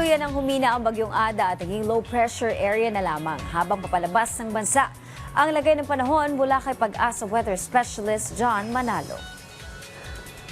Tuluyan ang humina ang bagyong Ada at naging low pressure area na lamang habang papalabas ng bansa. Ang lagay ng panahon mula kay Pag-asa Weather Specialist John Manalo.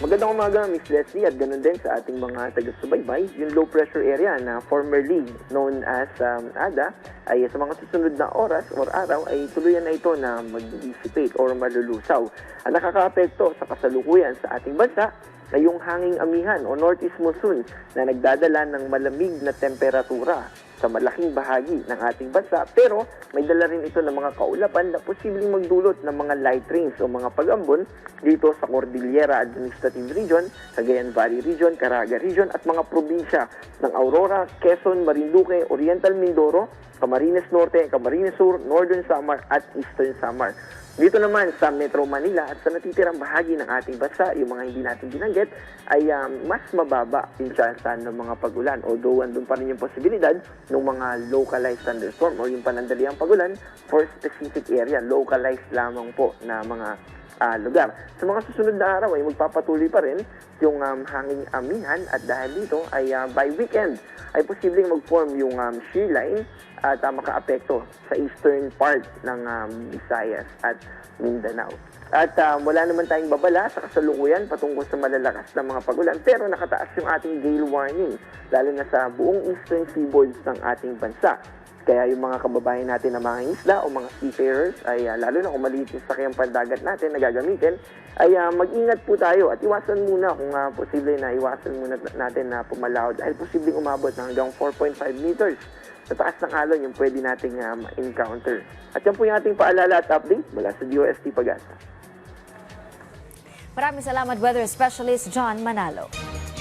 Magandang umaga, Ms. Leslie, at ganoon din sa ating mga taga-subaybay. Yung low pressure area na formerly known as Ada ay sa mga susunod na oras or araw ay tuluyan na ito na mag-dissipate or malulusaw. Ang nakakaapekto sa kasalukuyan sa ating bansa ay yung hanging amihan o northeast monsoon na nagdadala ng malamig na temperatura sa malaking bahagi ng ating bansa, pero may dala rin ito ng mga kaulapan na posibleng magdulot ng mga light rains o mga pag-ambon dito sa Cordillera Administrative Region, Cagayan Valley Region, Caraga Region at mga probinsya ng Aurora, Quezon, Marinduque, Oriental Mindoro, Camarines Norte, Camarines Sur, Northern Samar at Eastern Samar. Dito naman sa Metro Manila at sa natitirang bahagi ng ating bansa, yung mga hindi natin binanggit, ay mas mababa yung tsansa ng mga pag-ulan. Although andun pa rin yung posibilidad ng mga localized thunderstorm o yung panandaliang pag-ulan for specific area, localized lamang po na mga lugar. Sa mga susunod na araw ay magpapatuloy pa rin yung hanging amihan at dahil dito ay by weekend ay posibleng mag-form yung shear line at makaapekto sa eastern part ng Visayas at Mindanao. At wala naman tayong babala sa kasalukuyan patungkol sa malalakas na mga pagulan, pero nakataas yung ating gale warning lalo na sa buong eastern seaboards ng ating bansa. Kaya yung mga kababayan natin na mga isla o mga seafarers ay lalo na kung maliit yung sakyang pandagat natin na gagamitin, ay mag-ingat po tayo at iwasan muna kung posible na iwasan muna natin na pumalaw dahil posibleng umabot ng hanggang 4.5 meters sa taas ng alon yung pwede nating encounter. At yan po yung ating paalala at update mula sa DOST Pag-asa. Maraming salamat, Weather Specialist John Manalo.